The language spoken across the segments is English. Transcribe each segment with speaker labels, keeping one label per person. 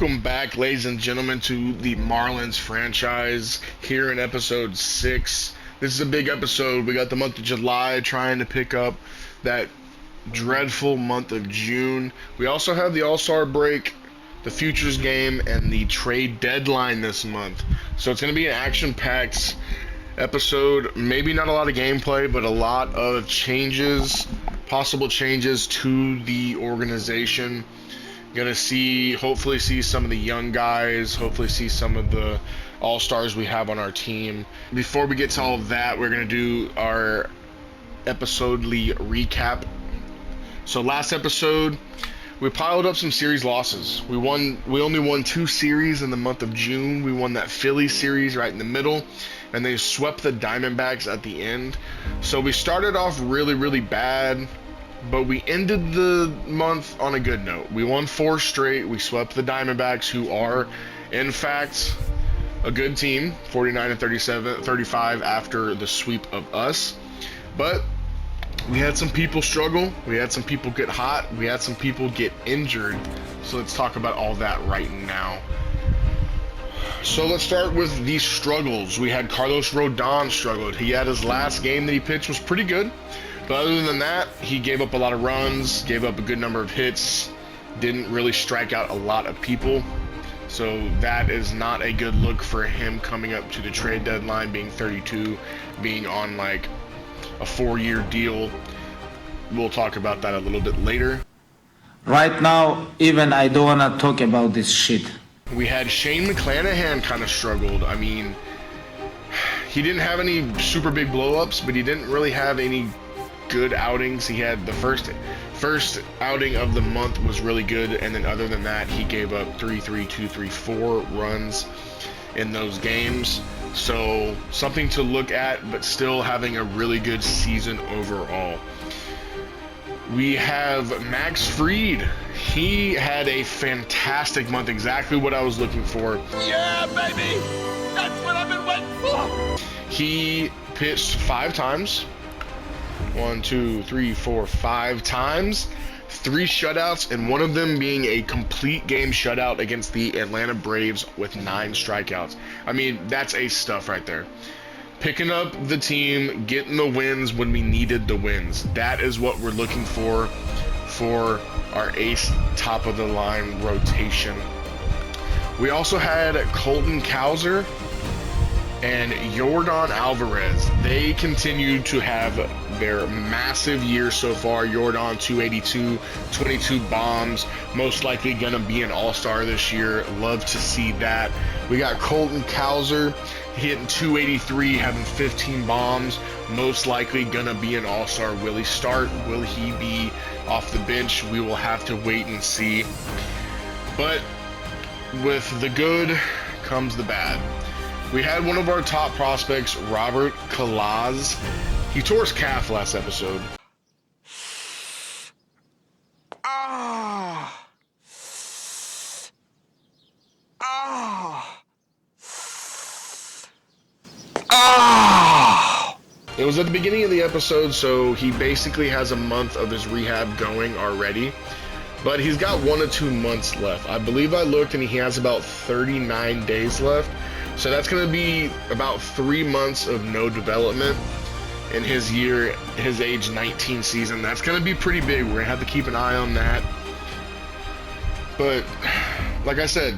Speaker 1: Welcome back, ladies and gentlemen, to the Marlins franchise here in episode 6. This is a big episode. We got the month of July trying to pick up that dreadful month of June. We also have the All-Star break, the Futures game, and the trade deadline this month. So it's going to be an action-packed episode. Maybe not a lot of gameplay, but a lot of changes, possible changes to the organization. Gonna hopefully see some of the young guys, hopefully see some of the all-stars we have on our team. Before we get to all of that, we're gonna do our episodely recap. So last episode, we piled up some series losses. We only won 2 series in the month of June. We won that Philly series right in the middle, and they swept the Diamondbacks at the end. So we started off really bad, but we ended the month on a good note. We won 4 straight. We swept the Diamondbacks, who are, in fact, a good team, 49-35 after the sweep of us. But we had some people struggle. We had some people get hot. We had some people get injured. So let's talk about all that right now. So let's start with the struggles. We had Carlos Rodon struggled. He had his last game that he pitched was pretty good. But other than that, he gave up a lot of runs, gave up a good number of hits, didn't really strike out a lot of people. So that is not a good look for him coming up to the trade deadline, being 32, being on like a 4-year deal. We'll talk about that a little bit later.
Speaker 2: Right now, even I don't want to talk about this shit.
Speaker 1: We had Shane McClanahan kind of struggled. I mean, he didn't have any super big blow-ups, but he didn't really have any good outings. He had the first outing of the month was really good, and then other than that, he gave up 3-3, 2-3, 4 runs in those games. So something to look at, but still having a really good season overall. We have Max Fried. He had a fantastic month, exactly what I was looking for.
Speaker 3: Yeah, baby! That's what I've been waiting for!
Speaker 1: He pitched 5 times. 1, 2, 3, 4, 5 times. 3 shutouts, and one of them being a complete game shutout against the Atlanta Braves with 9 strikeouts. I mean, that's ace stuff right there. Picking up the team, getting the wins when we needed the wins. That is what we're looking for our ace top-of-the-line rotation. We also had Colton Cowser and Yordan Alvarez. They continue to have their massive year so far. Yordan 282, 22 bombs, most likely gonna be an all-star this year. Love to see that. We got Colton Cowser hitting 283, having 15 bombs, most likely gonna be an all-star. Will he start? Will he be off the bench? We will have to wait and see. But with the good comes the bad. We had one of our top prospects, Robert Kalaz. He tore his calf last episode. It was at the beginning of the episode, so he basically has a month of his rehab going already. But he's got 1 to 2 months left. I believe I looked and he has about 39 days left. So that's going to be about 3 months of no development in his age 19 season. That's going to be pretty big. We're going to have to keep an eye on that. But like I said,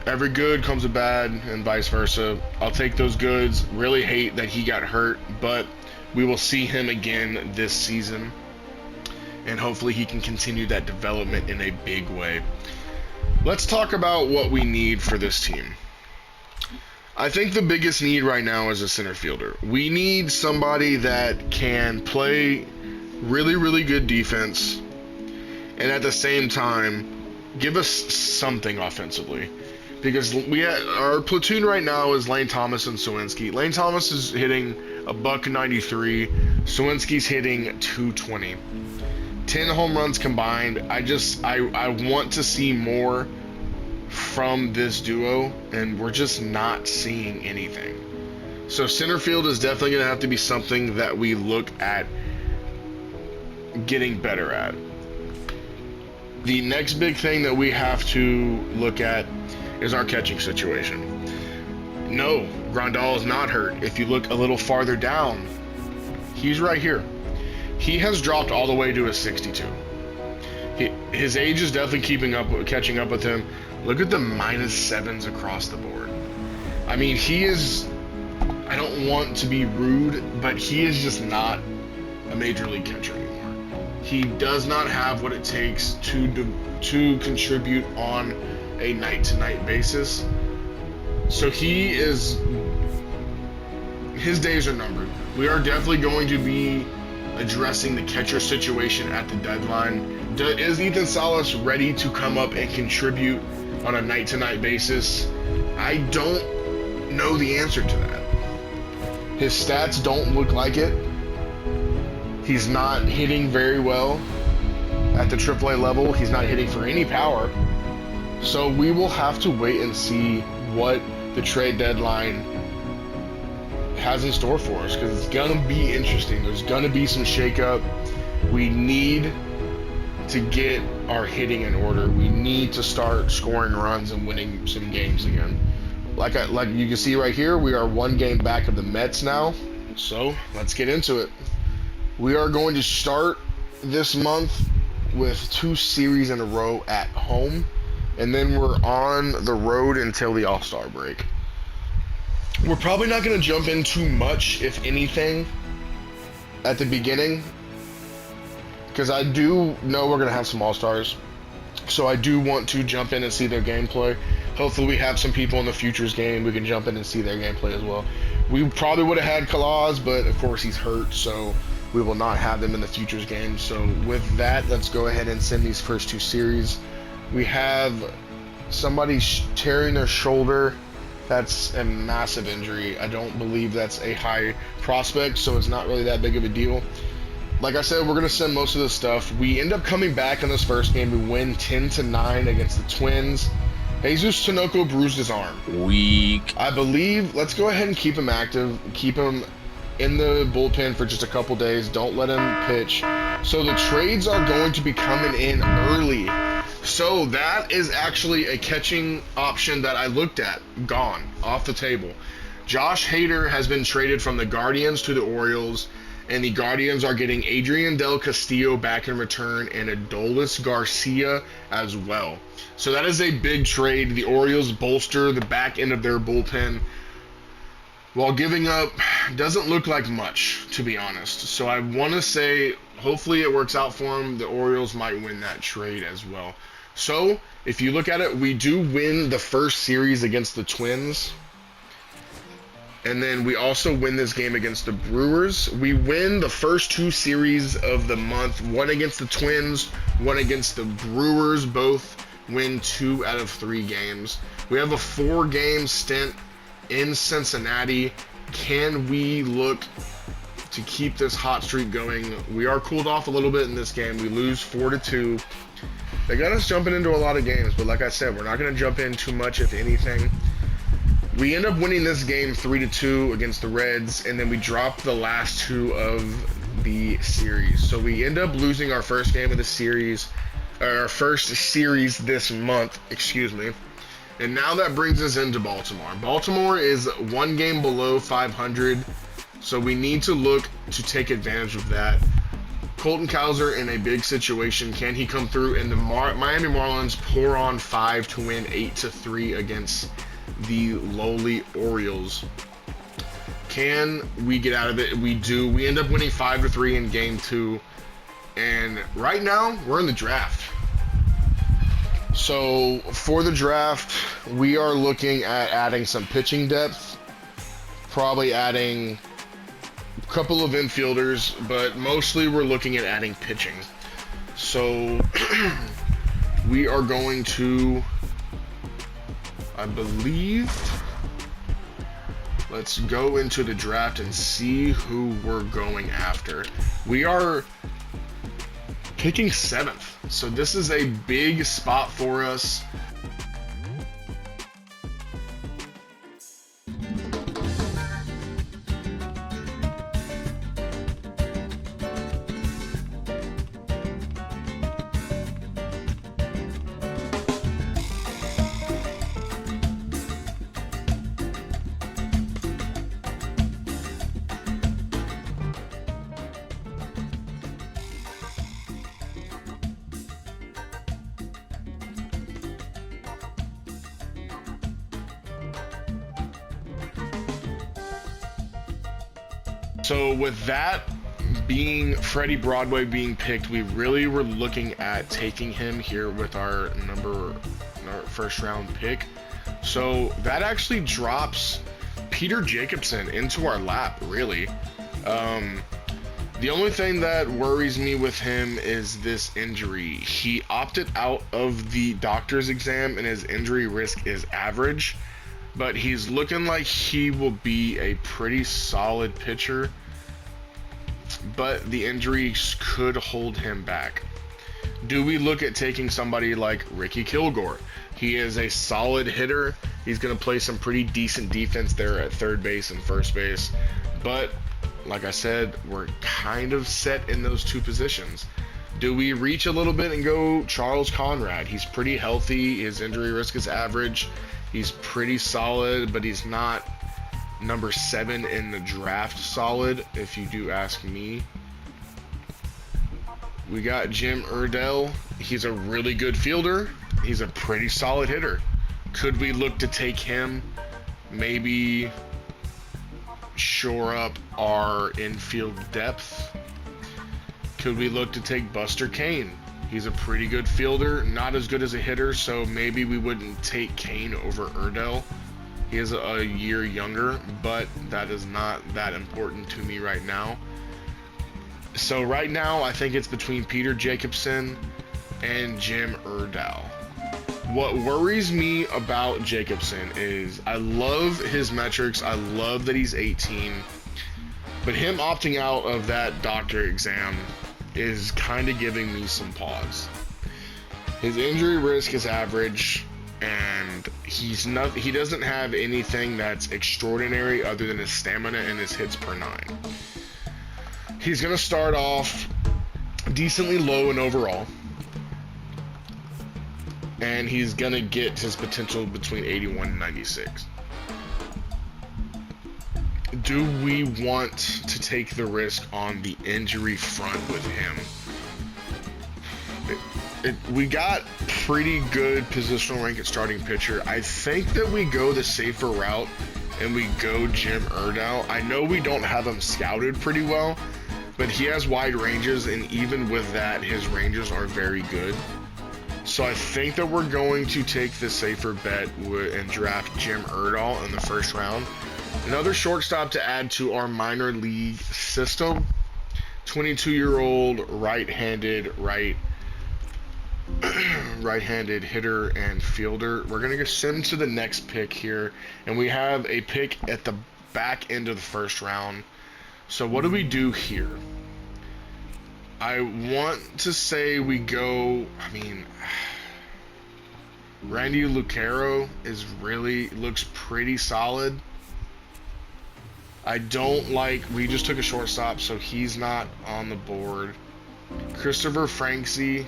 Speaker 1: every good comes a bad and vice versa. I'll take those goods. Really hate that he got hurt, but we will see him again this season. And hopefully he can continue that development in a big way. Let's talk about what we need for this team. I think the biggest need right now is a center fielder. We need somebody that can play really good defense and at the same time give us something offensively. Because our platoon right now is Lane Thomas and Sawinski. Lane Thomas is hitting $193. Sawinski's hitting $220. 10 home runs combined. I want to see more from this duo, and we're just not seeing anything. So center field is definitely going to have to be something that we look at getting better at. The next big thing that we have to look at is our catching situation. No, Grandal is not hurt. If you look a little farther down, he's right here. He has dropped all the way to a 62. His age is definitely catching up with him. Look at the -7s across the board. I mean, he is, I don't want to be rude, but he is just not a major league catcher anymore. He does not have what it takes to contribute on a night-to-night basis. So his days are numbered. We are definitely going to be addressing the catcher situation at the deadline. Is Ethan Salas ready to come up and contribute on a night-to-night basis? I don't know the answer to that. His stats don't look like it. He's not hitting very well at the AAA level. He's not hitting for any power. So we will have to wait and see what the trade deadline has in store for us, because it's going to be interesting. There's going to be some shakeup. We need to get our hitting in order. We need to start scoring runs and winning some games again. Like you can see right here, we are 1 game back of the Mets now. So let's get into it. We are going to start this month with 2 series in a row at home, and then we're on the road until the All-Star break. We're probably not going to jump in too much, if anything, at the beginning, because I do know we're going to have some All-Stars, so I do want to jump in and see their gameplay. Hopefully we have some people in the Futures game we can jump in and see their gameplay as well. We probably would have had Kalaz, but of course he's hurt, so we will not have them in the Futures game. So with that, let's go ahead and send these first 2 series. We have somebody tearing their shoulder. That's a massive injury. I don't believe that's a high prospect, so it's not really that big of a deal. Like I said, we're going to send most of this stuff. We end up coming back in this first game. We win 10-9 against the Twins. Jesus Tinoco bruised his arm.
Speaker 2: Weak.
Speaker 1: I believe, let's go ahead and keep him active. Keep him in the bullpen for just a couple days. Don't let him pitch. So the trades are going to be coming in early. So that is actually a catching option that I looked at. Gone. Off the table. Josh Hader has been traded from the Guardians to the Orioles, and the Guardians are getting Adrian Del Castillo back in return and Adolis Garcia as well. So that is a big trade. The Orioles bolster the back end of their bullpen while giving up doesn't look like much, to be honest. So I want to say hopefully it works out for them. The Orioles might win that trade as well. So if you look at it, we do win the first series against the Twins. And then we also win this game against the Brewers. We win the first 2 series of the month. 1 against the Twins, 1 against the Brewers. Both win 2 out of 3 games. We have a 4-game stint in Cincinnati. Can we look to keep this hot streak going? We are cooled off a little bit in this game. We lose 4-2. They got us jumping into a lot of games, but like I said, we're not going to jump in too much, if anything. We end up winning this game 3-2 against the Reds, and then we drop the last 2 of the series. So we end up losing our first game of the series, or our first series this month, excuse me. And now that brings us into Baltimore. Baltimore is 1 game below 500, so we need to look to take advantage of that. Colton Cowser in a big situation. Can he come through? And the Miami Marlins pour on 5 to win 8-3 against the lowly Orioles. Can we get out of it? We do. We end up winning 5-3 in game 2. And right now, we're in the draft. So for the draft, we are looking at adding some pitching depth, probably adding a couple of infielders, but mostly we're looking at adding pitching. So we are going to, I believe, let's go into the draft and see who we're going after. We are picking 7th, so this is a big spot for us. So with that being Freddie Broadway being picked, we really were looking at taking him here with our first round pick. So that actually drops Peter Jacobson into our lap, really. The only thing that worries me with him is this injury. He opted out of the doctor's exam and his injury risk is average, but he's looking like he will be a pretty solid pitcher, but the injuries could hold him back. Do we look at taking somebody like Ricky Kilgore? He is a solid hitter. He's going to play some pretty decent defense there at third base and first base, but like I said, we're kind of set in those two positions. Do we reach a little bit and go Charles Conrad? He's pretty healthy. His injury risk is average. He's pretty solid, but he's not number 7 in the draft solid, if you do ask me. We got Jim Urdell. He's a really good fielder. He's a pretty solid hitter. Could we look to take him? Maybe shore up our infield depth. Could we look to take Buster Kane? He's a pretty good fielder, not as good as a hitter, so maybe we wouldn't take Kane over Urdell. He is a year younger, but that is not that important to me right now. So right now, I think it's between Peter Jacobson and Jim Urdell. What worries me about Jacobson is I love his metrics. I love that he's 18. But him opting out of that doctor exam is kind of giving me some pause. His injury risk is average, and he doesn't have anything that's extraordinary other than his stamina and his hits per 9. He's going to start off decently low in overall, and he's going to get his potential between 81 and 96. Do we want to take the risk on the injury front with him? We got pretty good positional rank at starting pitcher. I think that we go the safer route and we go Jim Urdell. I know we don't have him scouted pretty well, but he has wide ranges, and even with that, his ranges are very good. So I think that we're going to take the safer bet and draft Jim Urdell in the first round. Another shortstop to add to our minor league system, 22-year-old right-handed hitter and fielder. We're going to send to the next pick here, and we have a pick at the back end of the first round. So what do we do here? I want to say we go, Randy Lucero looks pretty solid. We just took a shortstop, so he's not on the board. Christopher Franksy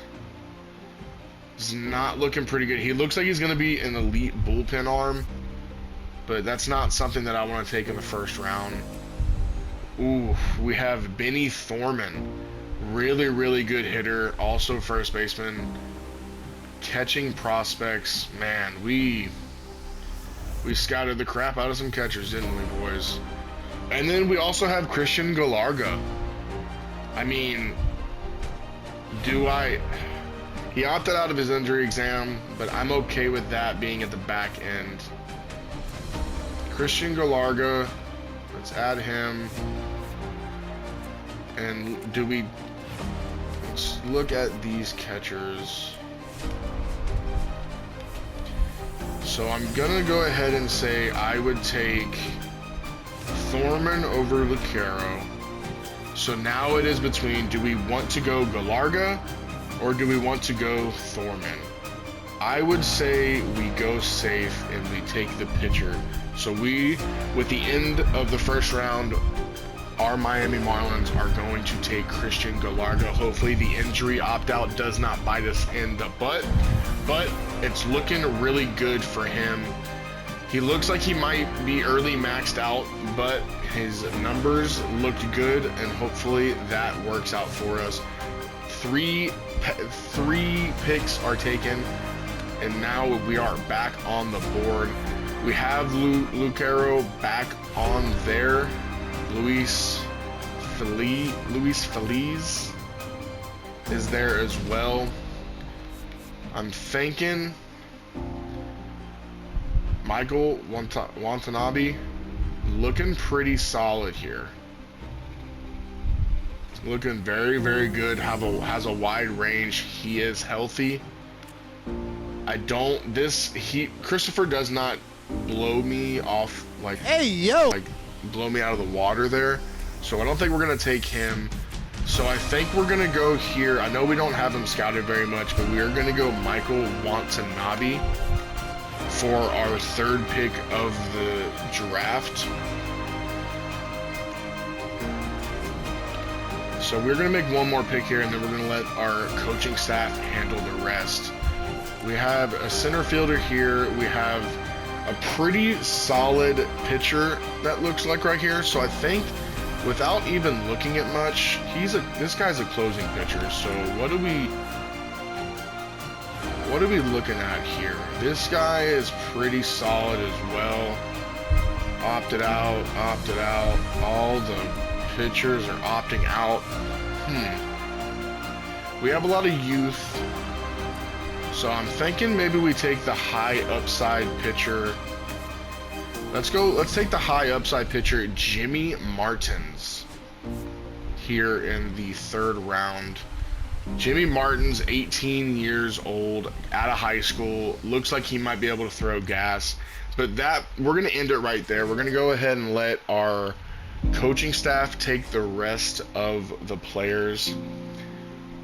Speaker 1: is not looking pretty good. He looks like he's going to be an elite bullpen arm, but that's not something that I want to take in the first round. Ooh, we have Benny Thorman. Really, really good hitter. Also first baseman. Catching prospects. Man, we scouted the crap out of some catchers, didn't we, boys? And then we also have Christian Galarga. He opted out of his injury exam, but I'm okay with that being at the back end. Christian Galarga, let's add him. And let's look at these catchers. So I'm gonna go ahead and say I would take Thorman over Lucero. So now it is between, do we want to go Galarga or do we want to go Thorman? I would say we go safe and we take the pitcher. So with the end of the first round, our Miami Marlins are going to take Christian Galarga. Hopefully the injury opt-out does not bite us in the butt, but it's looking really good for him. He looks like he might be early maxed out, but his numbers looked good, and hopefully that works out for us. Three picks are taken, and now we are back on the board. We have Lucero back on there. Luis Luis Feliz is there as well. I'm thinking Michael Watanabe looking pretty solid here. Looking very, very good. Has a wide range. He is healthy. Christopher does not blow me off like blow me out of the water there. So I don't think we're gonna take him. So I think we're gonna go here. I know we don't have him scouted very much, but we are gonna go Michael Watanabe for our third pick of the draft. So we're gonna make one more pick here, and then we're gonna let our coaching staff handle the rest. We have a center fielder here. We have a pretty solid pitcher that looks like right here. So I think, without even looking at much, this guy's a closing pitcher. So what are we looking at here? This guy is pretty solid as well. Opted out. All the pitchers are opting out. We have a lot of youth. So I'm thinking maybe we take the high upside pitcher. Let's take the high upside pitcher, Jimmy Martins, here in the third round. Jimmy Martins, 18 years old, out of high school. Looks like he might be able to throw gas. But we're going to end it right there. We're going to go ahead and let our coaching staff take the rest of the players.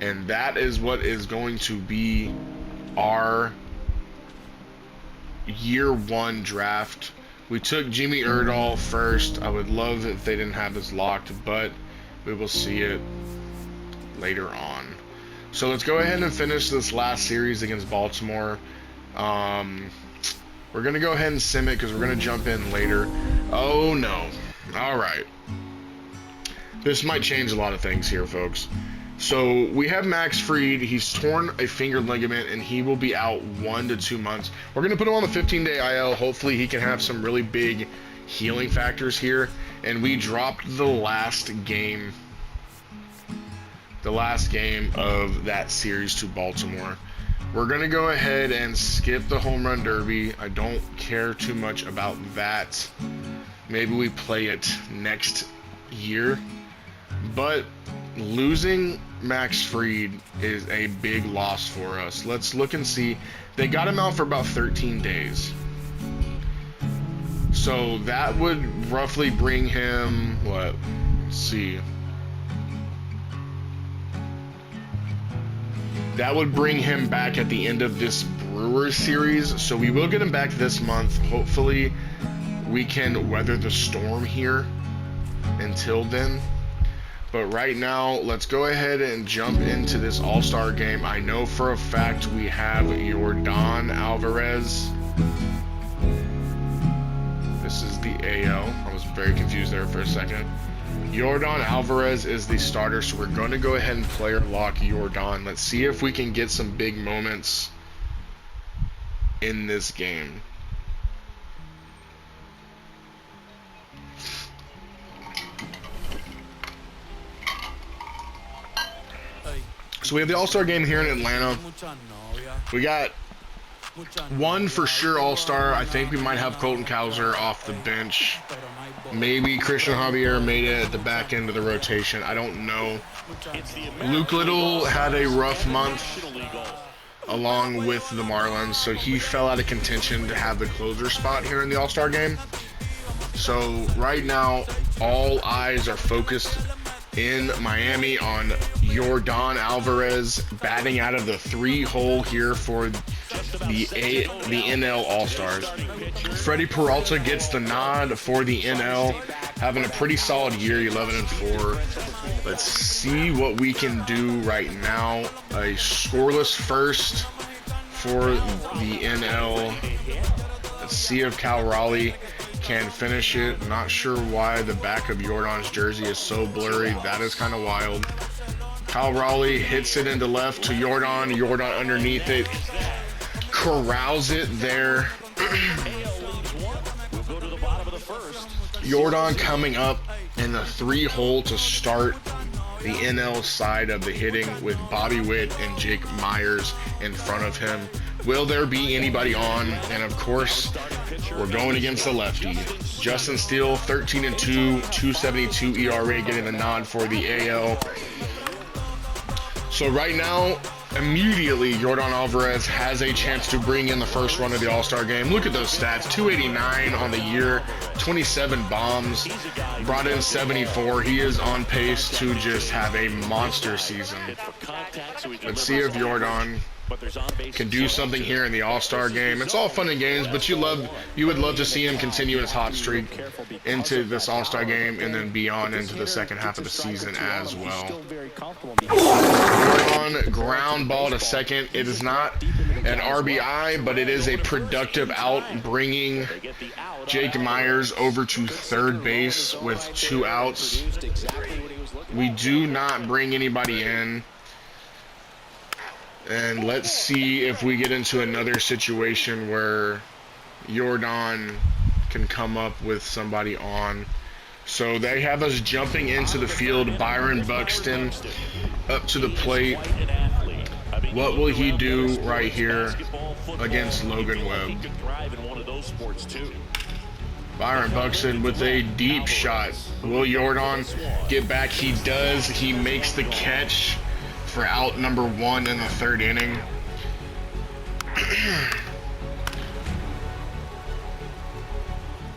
Speaker 1: And that is what is going to be our year one draft. We took Jimmy Erdahl first. I would love if they didn't have this locked, but we will see it later on. So let's go ahead and finish this last series against Baltimore. We're going to go ahead and sim it because we're going to jump in later. Oh no. All right. This might change a lot of things here, folks. So we have Max Fried. He's torn a finger ligament and he will be out 1 to 2 months. We're going to put him on the 15-day IL. Hopefully he can have some really big healing factors here. And we dropped the last game of that series to Baltimore. We're going to go ahead and skip the home run derby. I don't care too much about that. Maybe we play it next year. But losing Max Fried is a big loss for us. Let's look and see. They got him out for about 13 days. So that would roughly bring him, what? Let's see. That would bring him back at the end of this Brewers series. So we will get him back this month. Hopefully we can weather the storm here until then. But right now, let's go ahead and jump into this All-Star game. I know for a fact we have Yordan Alvarez. This is the AL. I was very confused there for a second. Yordan Alvarez is the starter, so we're going to go ahead and player lock Yordan. Let's see if we can get some big moments in this game. So we have the All-Star game here in Atlanta. We got one for sure All-Star. I think we might have Colton Cowser off the bench. Maybe Christian Javier made it at the back end of the rotation. I don't know. Luke Little had a rough month along with the Marlins, so he fell out of contention to have the closer spot here in the All-Star game. So right now, all eyes are focused in Miami on Yordan Alvarez batting out of the 3-hole here for the NL All-Stars. Freddie Peralta gets the nod for the NL, having a pretty solid year, 11-4. Let's see what we can do right now. A scoreless first for the NL. Let's see if Cal Raleigh can finish it. Not sure why the back of Yordan's jersey is so blurry. That is kind of wild. Cal Raleigh hits it into left to Yordan. Yordan underneath it. Corrals it there. Yordan coming up in the 3-hole to start the NL side of the hitting with Bobby Witt and Jake Myers in front of him. Will there be anybody on? And of course, we're going against the lefty. Justin Steele, 13-2, 2.72 ERA, getting the nod for the AL. So right now, immediately, Yordan Alvarez has a chance to bring in the first run of the All-Star game. Look at those stats, 289 on the year, 27 bombs, brought in 74. He is on pace to just have a monster season. Let's see if Yordan can do something here in the All-Star game. It's all fun and games, but you would love to see him continue his hot streak into this All-Star game and then beyond into the second half of the season as well. On ground ball to second. It is not an RBI, but it is a productive out, bringing Jake Myers over to third base with 2 outs. We do not bring anybody in. And let's see if we get into another situation where Yordan can come up with somebody on. So they have us jumping into the field. Byron Buxton up to the plate. What will he do right here against Logan Webb? Byron Buxton with a deep shot. Will Yordan get back? He does. He makes the catch for out number 1 in the 3rd inning.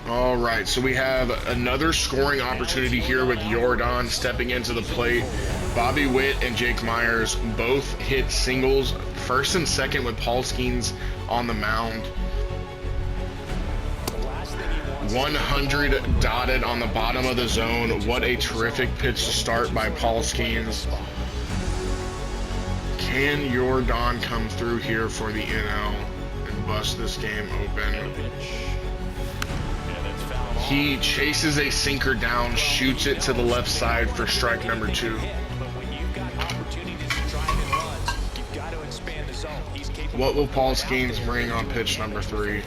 Speaker 1: All right, so we have another scoring opportunity here with Yordan stepping into the plate. Bobby Witt and Jake Myers both hit singles, first and second with Paul Skeens on the mound. 100 dotted on the bottom of the zone. What a terrific pitch to start by Paul Skeens. Can Yordan come through here for the NL and bust this game open? He chases a sinker down, shoots it to the left side for strike number 2. What will Paul Skeens bring on pitch number 3?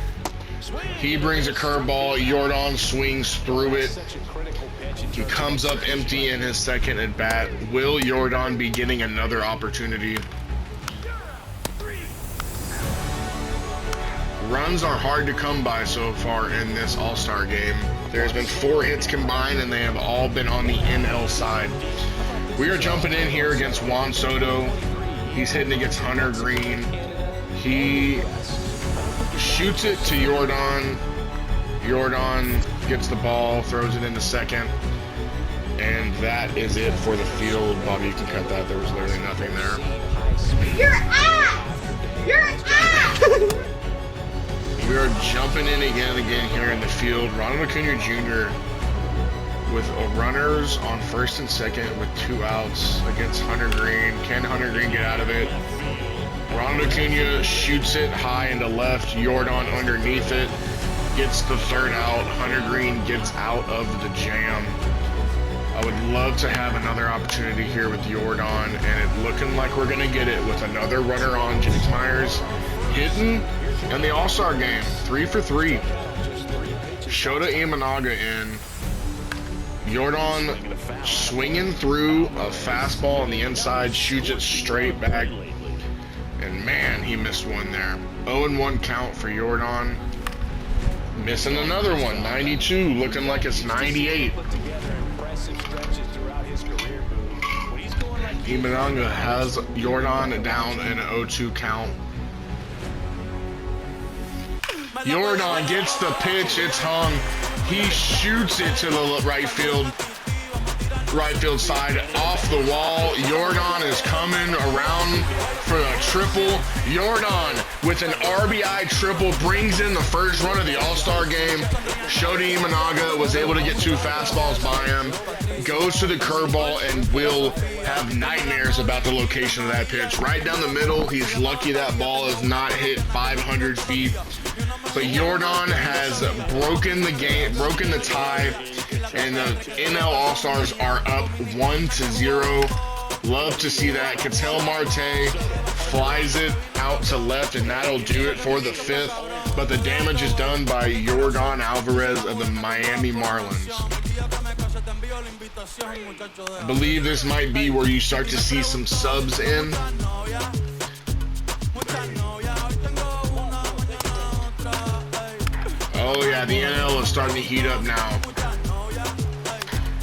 Speaker 1: He brings a curveball. Yordan swings through it. He comes up empty in his second at bat. Will Yordan be getting another opportunity? Runs are hard to come by so far in this All-Star game. There's been 4 hits combined, and they have all been on the NL side. We are jumping in here against Juan Soto. He's hitting against Hunter Green. He shoots it to Yordan. Yordan gets the ball, throws it into second. And that is it for the field. Bobby, you can cut that. There was literally nothing there.
Speaker 4: You're ass! You're ass!
Speaker 1: We are jumping in again here in the field. Ronald Acuna Jr. with runners on first and second with 2 outs against Hunter Green. Can Hunter Green get out of it? Ronald Acuna shoots it high into left. Yordan underneath it. Gets the 3rd out. Hunter Green gets out of the jam. I would love to have another opportunity here with Yordan, and it looking like we're going to get it with another runner on. Jake Myers hitting in the All-Star game, 3 for 3. Shota Imanaga in. Yordan swinging through a fastball on the inside, shoots it straight back. And man, he missed one there. 0-1 count for Yordan. Missing another one, 92, looking like it's 98. Imanaga has Yordan down in an 0-2 count. Yordan gets the pitch, it's hung. He shoots it to the right field side, off the wall. Yordan is coming around for a triple. Yordan with an RBI triple brings in the first run of the All-Star game. Shota Imanaga was able to get 2 fastballs by him. Goes to the curveball and will have nightmares about the location of that pitch. Right down the middle. He's lucky that ball is not hit 500 feet. But Yordan has broken the game, broken the tie, and the NL All-Stars are up 1-0. Love to see that. Ketel Marte flies it out to left, and that'll do it for the 5th. But the damage is done by Yordan Alvarez of the Miami Marlins. I believe this might be where you start to see some subs in. Oh yeah, the NL is starting to heat up now.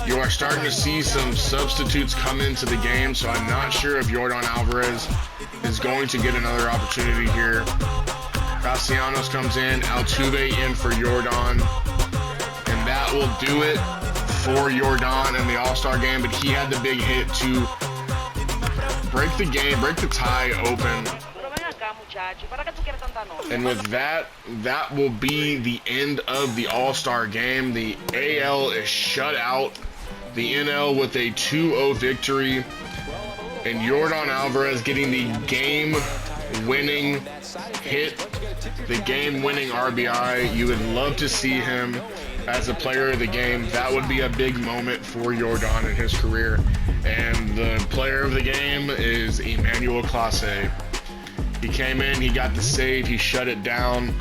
Speaker 1: You are starting to see some substitutes come into the game, so I'm not sure if Yordan Alvarez is going to get another opportunity here. Castellanos comes in, Altuve in for Yordan, and that will do it for Yordan in the All-Star game, but he had the big hit to break the game, break the tie open. And with that, that will be the end of the All-Star game. The AL is shut out. The NL with a 2-0 victory. And Yordan Alvarez getting the game-winning hit, the game-winning RBI. You would love to see him as a player of the game. That would be a big moment for Yordan in his career. And the player of the game is Emmanuel Clase. He came in, he got the save, he shut it down.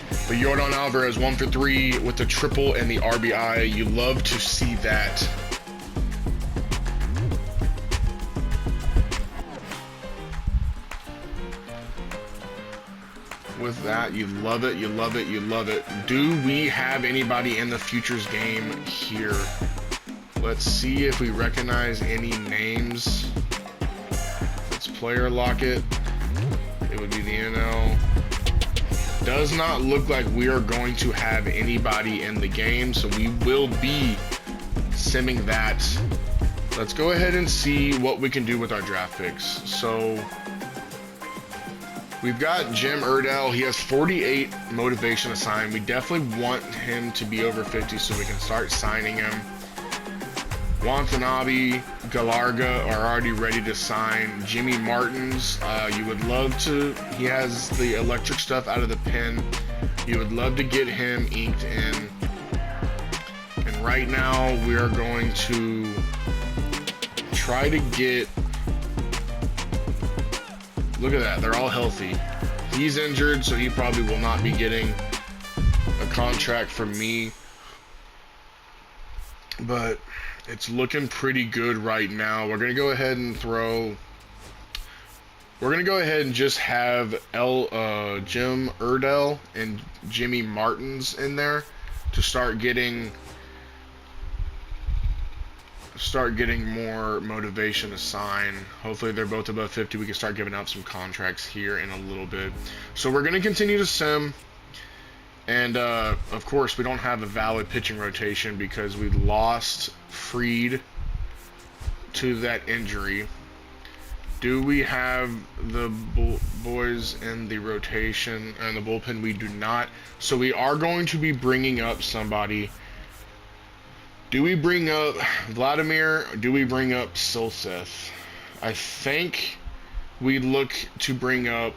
Speaker 1: But Yordan Alvarez 1 for 3 with the triple and the RBI. You love to see that. With that, you love it, you love it, you love it. Do we have anybody in the futures game here? Let's see if we recognize any names. Let's player lock it. It would be the NL. Does not look like we are going to have anybody in the game, so we will be simming that. Let's go ahead and see what we can do with our draft picks. So we've got Jim Iredell. He has 48 motivation assigned. We definitely want him to be over 50 so we can start signing him. Watanabe, Galarga are already ready to sign. Jimmy Martins, you would love to, he has the electric stuff out of the pen. You would love to get him inked in. And right now we are going to try to get, look at that, they're all healthy. He's injured, so he probably will not be getting a contract from me. But it's looking pretty good right now. We're going to go ahead and just have Jim Iredell and Jimmy Martins in there to start getting more motivation assigned. Hopefully they're both above 50. We can start giving out some contracts here in a little bit. So we're going to continue to sim. And, of course, we don't have a valid pitching rotation because we lost Freed to that injury. Do we have the boys in the rotation and the bullpen? We do not. So we are going to be bringing up somebody. Do we bring up Vladimir? Do we bring up Silseth? I think we look to bring up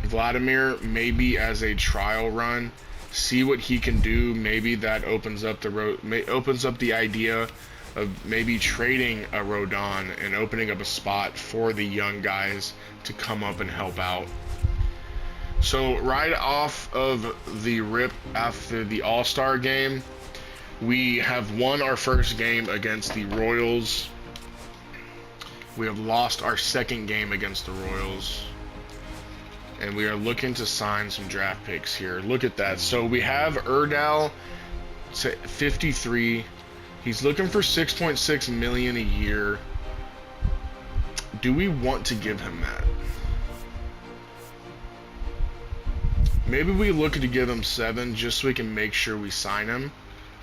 Speaker 1: Vladimir maybe as a trial run. See what he can do. Maybe that opens up the idea of maybe trading a Rodon and opening up a spot for the young guys to come up and help out. So right off of the rip after the All-Star game, we have won our first game against the Royals. We have lost our second game against the Royals. And we are looking to sign some draft picks here. Look at that. So we have Iredell to 53. He's looking for $6.6 million a year. Do we want to give him that? Maybe we look to give him 7 just so we can make sure we sign him.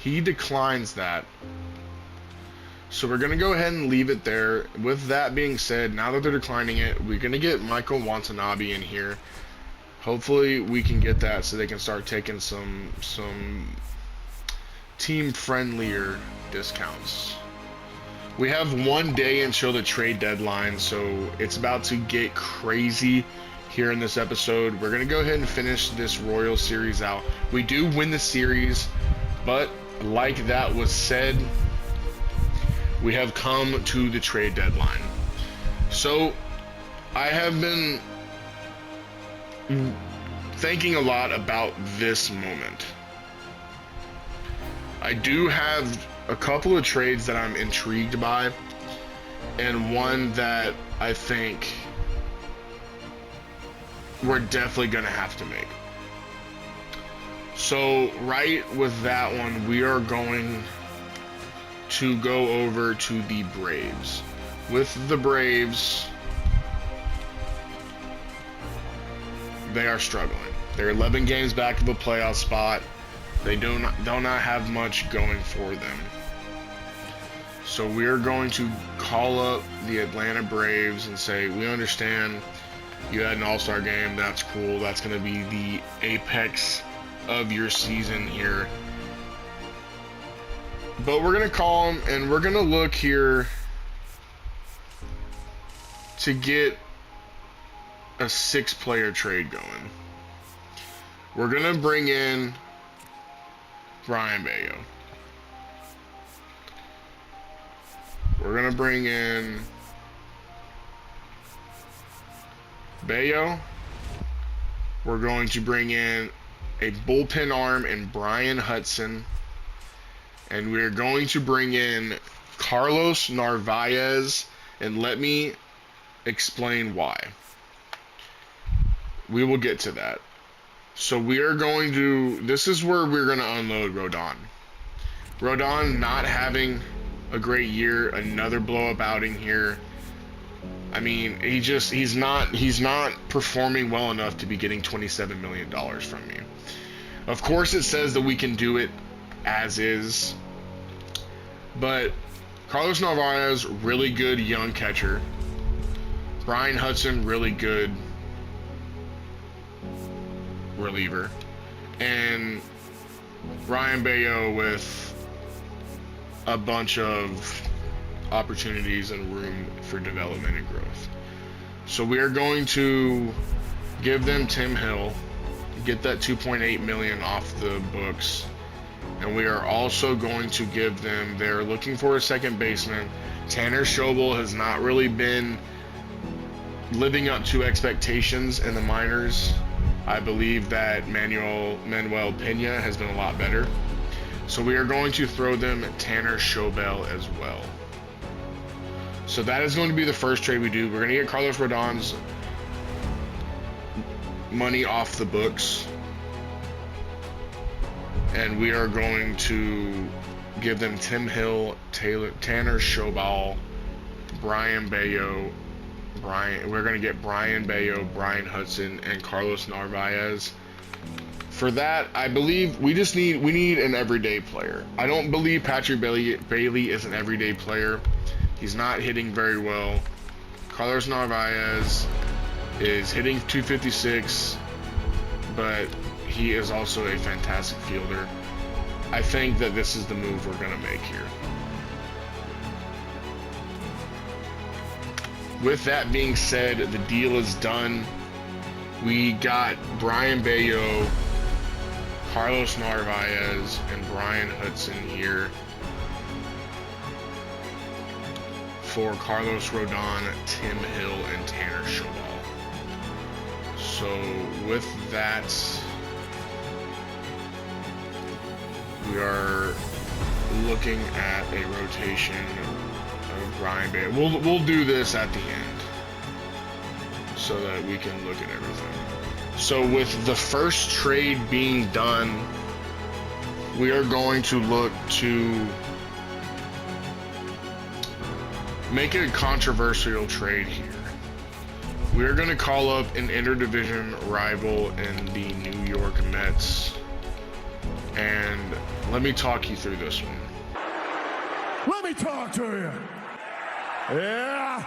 Speaker 1: He declines that. So we're going to go ahead and leave it there. With that being said, now that they're declining it, we're going to get Michael Watanabe in here. Hopefully we can get that so they can start taking some team-friendlier discounts. We have 1 day until the trade deadline, so it's about to get crazy here in this episode. We're going to go ahead and finish this Royal series out. We do win the series, but like that was said, we have come to the trade deadline. So I have been thinking a lot about this moment. I do have a couple of trades that I'm intrigued by, and one that I think we're definitely going to have to make. So right with that one, we are going to go over to the Braves. With the Braves, they are struggling. They're 11 games back of a playoff spot. They do not have much going for them. So we are going to call up the Atlanta Braves and say, we understand you had an all-star game. That's cool. That's going to be the apex of your season here. But we're going to call them, and we're going to look here to get a 6-player trade going. We're going to bring in Brayan Bello. We're going to bring in Bello. We're going to bring in a bullpen arm in Brian Hudson. And we're going to bring in Carlos Narvaez. And let me explain why. We will get to that. So we are going to, this is where we're going to unload Rodon. Rodon not having a great year, another blow-up outing here. I mean, he's not performing well enough to be getting $27 million from me. Of course it says that we can do it as is, but Carlos Narvaez, really good young catcher. Brian Hudson, really good reliever. And Brayan Bello with a bunch of opportunities and room for development and growth. So we are going to give them Tim Hill, get that $2.8 million off the books, and we are also going to give them, they're looking for a second baseman. Tanner Schobel has not really been living up to expectations in the minors. I believe that Manuel Pena has been a lot better. So we are going to throw them Tanner Schobel as well. So that is going to be the first trade we do. We're going to get Carlos Rodon's money off the books. And we are going to give them Tim Hill, Tanner Schobel, Brayan Bello. We're going to get Brayan Bello, Brian Hudson, and Carlos Narvaez. For that, I believe we need an everyday player. I don't believe Patrick Bailey is an everyday player. He's not hitting very well. Carlos Narvaez is hitting 256, but he is also a fantastic fielder. I think that this is the move we're going to make here. With that being said, the deal is done. We got Brayan Bello, Carlos Narvaez, and Brian Hudson here for Carlos Rodon, Tim Hill, and Tanner Schobel. So with that, we are looking at a rotation of Brayan Bello. We'll do this at the end so that we can look at everything. So with the first trade being done, we are going to look to make a controversial trade here. We're going to call up an interdivision rival in the New York Mets. And let me talk you through this one.
Speaker 3: Let me talk to you. Yeah.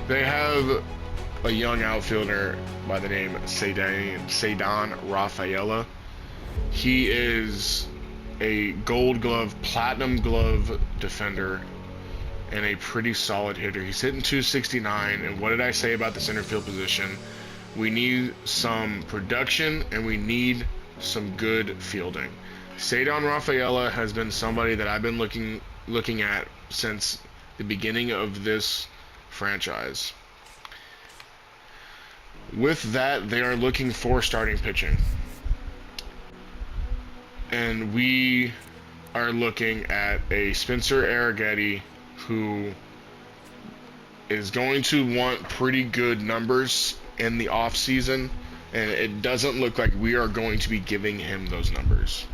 Speaker 1: They have a young outfielder by the name Ceddanne Rafaela. He is a gold glove, platinum glove defender and a pretty solid hitter. He's hitting 269, and what did I say about the center field position? We need some production and we need some good fielding. Ceddanne Rafaela has been somebody that I've been looking at since the beginning of this franchise. With that, they are looking for starting pitching. And we are looking at a Spencer Arrighetti who is going to want pretty good numbers in the offseason, and it doesn't look like we are going to be giving him those numbers.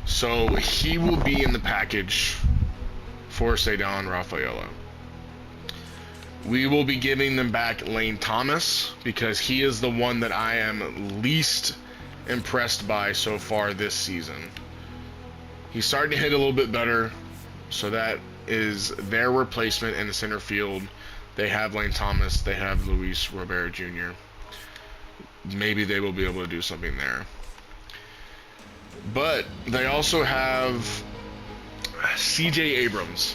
Speaker 1: So he will be in the package for Ceddanne Rafaela. We will be giving them back Lane Thomas because he is the one that I am least impressed by so far this season. He's starting to hit a little bit better, so that is their replacement in the center field. They have Lane Thomas, they have Luis Robert Jr. Maybe they will be able to do something there. But they also have CJ Abrams.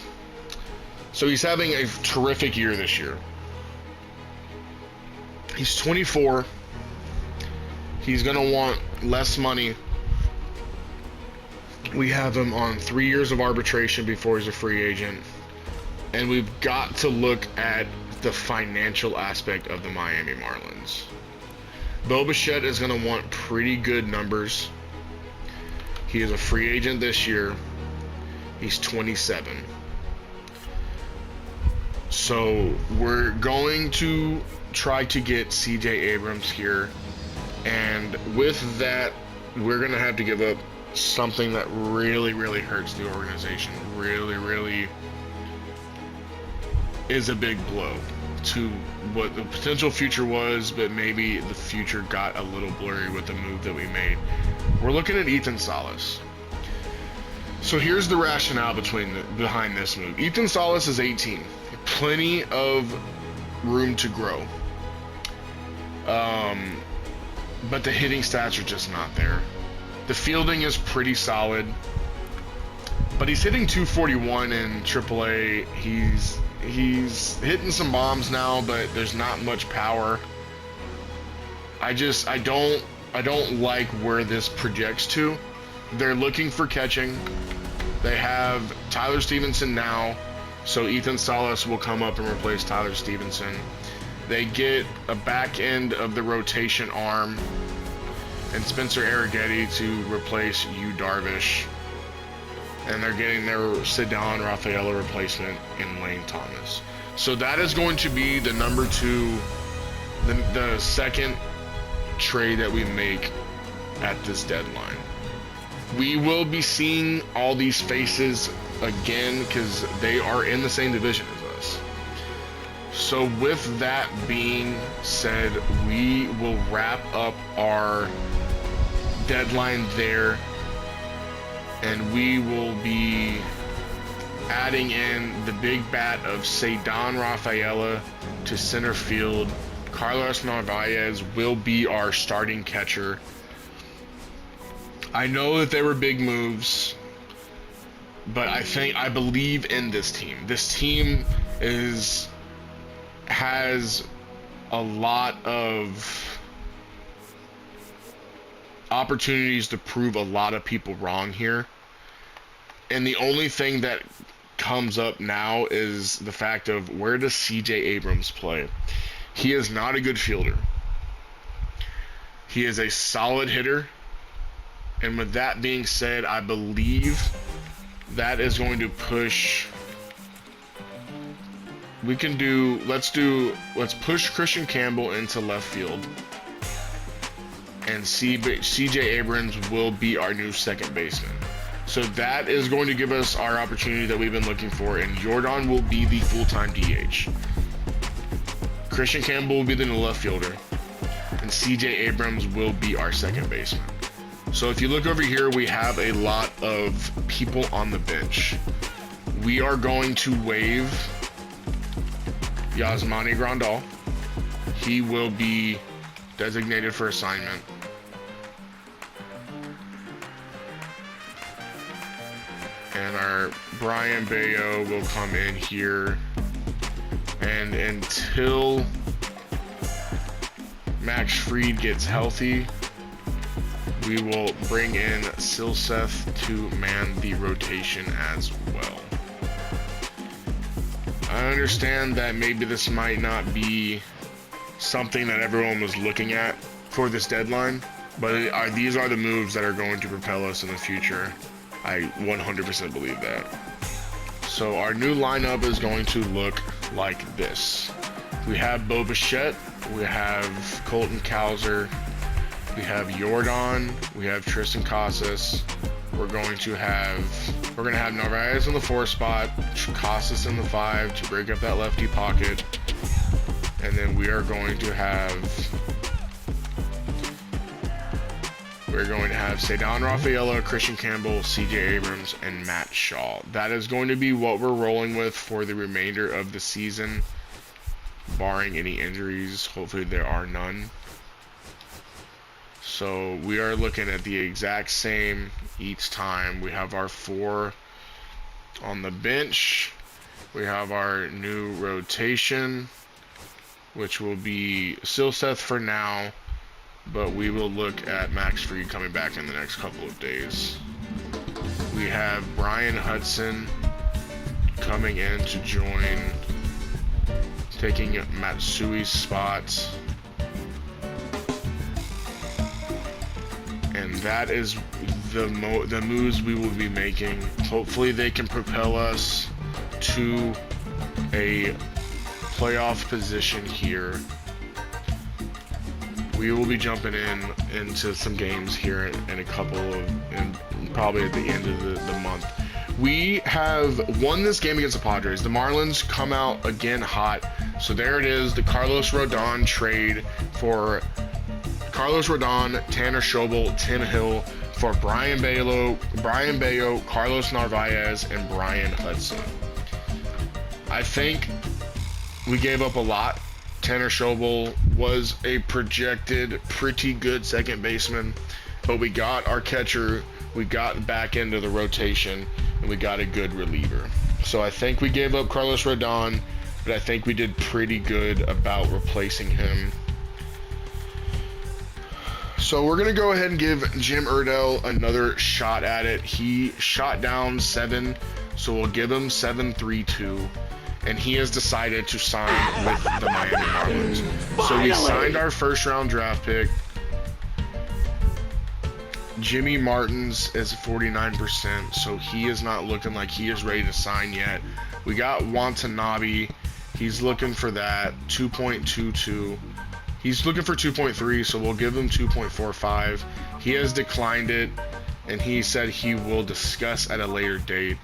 Speaker 1: So he's having a terrific year this year. He's 24. He's going to want less money. We have him on 3 years of arbitration before he's a free agent. And we've got to look at the financial aspect of the Miami Marlins. Bo Bichette is going to want pretty good numbers. He is a free agent this year. He's 27. So we're going to try to get CJ Abrams here. And with that, we're going to have to give up something that really, really hurts the organization. Really, really is a big blow to what the potential future was, but maybe the future got a little blurry with the move that we made. We're looking at Ethan Salas. So here's the rationale behind this move. Ethan Salas is 18. Plenty of room to grow. But the hitting stats are just not there. The fielding is pretty solid. But he's hitting 241 in AAA. He's hitting some bombs now, but there's not much power. I don't like where this projects to. They're looking for catching. They have Tyler Stevenson now, so Ethan Salas will come up and replace Tyler Stevenson. They get a back end of the rotation arm and Spencer Arrighetti to replace Yu Darvish. And they're getting their Ceddanne Rafaela replacement in Lane Thomas. So that is going to be the number two, the second trade that we make at this deadline. We will be seeing all these faces again because they are in the same division as us. So with that being said, we will wrap up our deadline there, and we will be adding in the big bat of Ceddanne Rafaela to center field. Carlos Narvaez will be our starting catcher. I know that they were big moves, but I believe in this team. This team has a lot of opportunities to prove a lot of people wrong here. And the only thing that comes up now is the fact of, where does CJ Abrams play? He is not a good fielder. He is a solid hitter. And with that being said, I believe that is going to push. Let's push Christian Campbell into left field. And CJ Abrams will be our new second baseman. So that is going to give us our opportunity that we've been looking for, and Jordan will be the full-time DH. Christian Campbell will be the new left fielder, and CJ Abrams will be our second baseman. So if you look over here, we have a lot of people on the bench. We are going to waive Yasmani Grandal. He will be designated for assignment. And our Brian Bayo will come in here. And until Max Fried gets healthy, we will bring in Silseth to man the rotation as well. I understand that maybe this might not be something that everyone was looking at for this deadline, but these are the moves that are going to propel us in the future. I 100% believe that. So our new lineup is going to look like this. We have Bo Bichette, we have Colton Cowser, we have Jordan, we have Tristan Casas. We're gonna have Narvaez in the 4 spot, Casas in the 5 to break up that lefty pocket, and then we are going to have Cedon Rafaela, Christian Campbell, CJ Abrams, and Matt Shaw. That is going to be what we're rolling with for the remainder of the season, barring any injuries. Hopefully there are none. So we are looking at the exact same each time. We have our 4 on the bench. We have our new rotation, which will be still Seth for now, but we will look at Max Fried coming back in the next couple of days. We have Brian Hudson coming in to join, taking Matsui's spot. And that is the moves we will be making. Hopefully they can propel us to a playoff position here. We will be jumping into some games here in a couple of, and probably at the end of the month. We have won this game against the Padres. The Marlins come out again hot. So there it is, the Carlos Rodon trade for Carlos Rodon, Tanner Schobel, Tim Hill for Brian Bayo, Carlos Narvaez, and Brian Hudson. I think we gave up a lot. Tanner Schobel was a projected pretty good second baseman, but we got our catcher, we got back into the rotation, and we got a good reliever. So I think we gave up Carlos Rodon, but I think we did pretty good about replacing him. So we're going to go ahead and give Jim Erdell another shot at it. He shot down 7, so we'll give him 7-3-2. And he has decided to sign with the Miami Marlins. So we signed our first round draft pick. Jimmy Martins is 49%, so he is not looking like he is ready to sign yet. We got Watanabe. He's looking for that 2.22. He's looking for 2.3, so we'll give him 2.45. He has declined it, and he said he will discuss at a later date.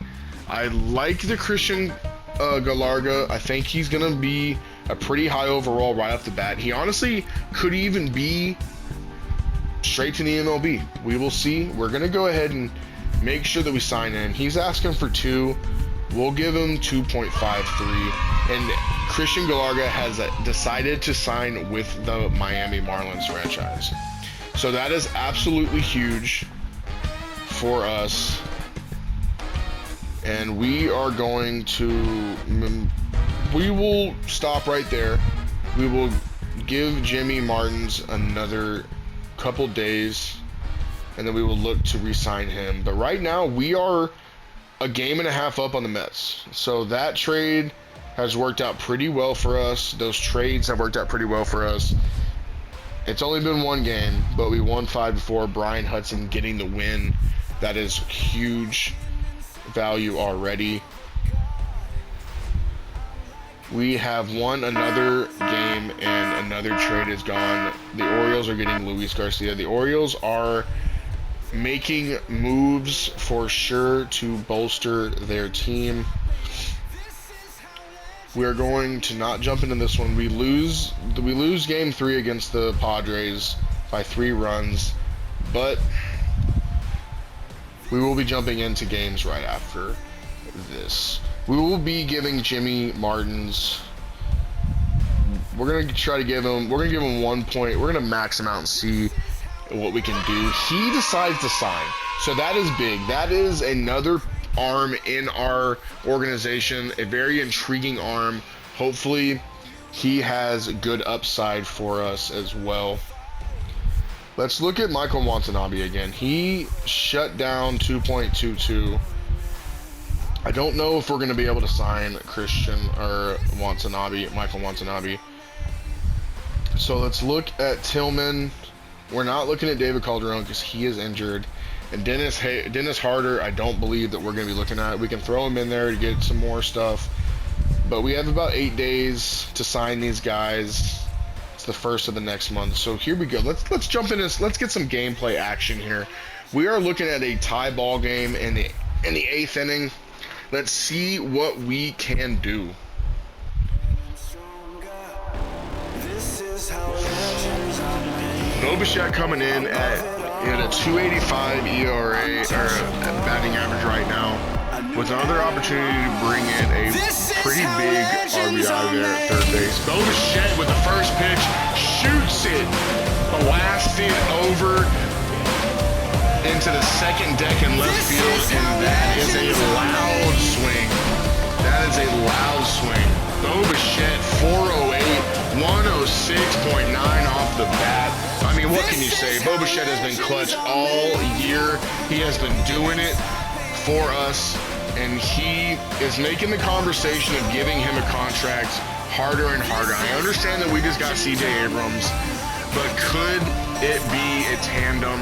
Speaker 1: I like the Christian Galarga. I think he's going to be a pretty high overall right off the bat. He honestly could even be straight to the MLB. We will see. We're going to go ahead and make sure that we sign in. He's asking for 2. We'll give him 2.53. And Christian Galarga has decided to sign with the Miami Marlins franchise. So that is absolutely huge for us. And we are going to, we will stop right there. We will give Jimmy Martins another couple days, and then we will look to re-sign him. But right now, we are a game and a half up on the Mets. So that trade has worked out pretty well for us. Those trades have worked out pretty well for us. It's only been one game, but we won 5-4. Brian Hudson getting the win. That is huge value already. We have won another game and another trade is gone. The Orioles are getting Luis Garcia. The Orioles are making moves for sure to bolster their team. We are going to not jump into this one. We lose game 3 against the Padres by 3 runs, but we will be jumping into games right after this. We will be giving Jimmy Martins, we're going to try to give him, we're going to give him 1 point. We're going to max him out and see what we can do. He decides to sign. So that is big. That is another arm in our organization, a very intriguing arm. Hopefully he has good upside for us as well. Let's look at Michael Watanabe again. He shut down 2.22. I don't know if we're going to be able to sign Christian or Michael Watanabe. So let's look at Tillman. We're not looking at David Calderon because he is injured. And Dennis Harder, I don't believe that we're going to be looking at. We can throw him in there to get some more stuff. But we have about 8 days to sign these guys. It's the first of the next month. So here we go. Let's jump in this. Let's get some gameplay action here. We are looking at a tie ball game in the 8th inning. Let's see what we can do. Bo Bichette coming in at a 2.85 ERA or batting average right now, with another opportunity to bring in a pretty big RBI there at third base. Bo Bichette with the first pitch shoots it, blasted over into the second deck in left field, and that is a loud swing. That is a loud swing. Bo Bichette 408, 106.9 off the bat. I mean, what can you say? Bo Bichette has been clutch all year. He has been doing it for us, and he is making the conversation of giving him a contract harder and harder. I understand that we just got CJ Abrams, but could it be a tandem?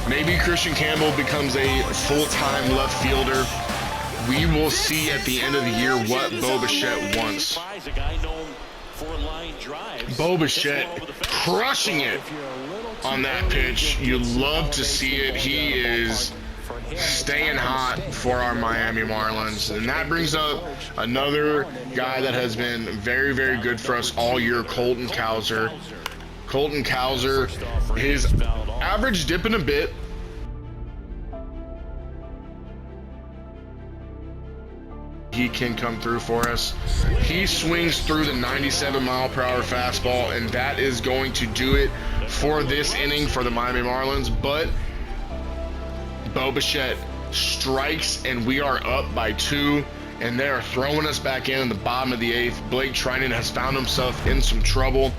Speaker 1: Maybe Christian Campbell becomes a full-time left fielder. We will see at the end of the year what Bo Bichette wants. Bo Bichette crushing it on that pitch. You love to see it. He is staying hot for our Miami Marlins. And that brings up another guy that has been very, very good for us all year, Colton Cowser. Colton Cowser, his average dipping a bit. He can come through for us. He swings through the 97-mile-per-hour fastball, and that is going to do it for this inning for the Miami Marlins. But Bo Bichette strikes, and we are up by 2, and they are throwing us back in the bottom of the 8th. Blake Trinan has found himself in some trouble.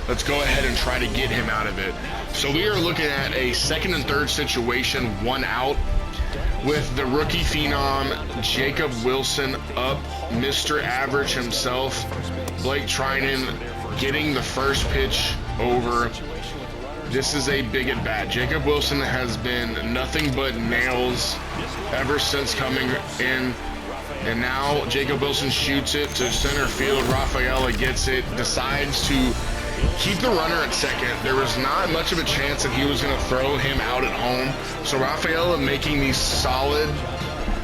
Speaker 1: Let's go ahead and try to get him out of it. So we are looking at a second and third situation, 1 out, with the rookie phenom Jacob Wilson up, Mr. Average himself. Blake Trinan getting the first pitch over. This is a big at bat. Jacob Wilson has been nothing but nails ever since coming in. And now Jacob Wilson shoots it to center field. Rafaela gets it, decides to keep the runner at second. There was not much of a chance that he was going to throw him out at home. So Rafaela making the solid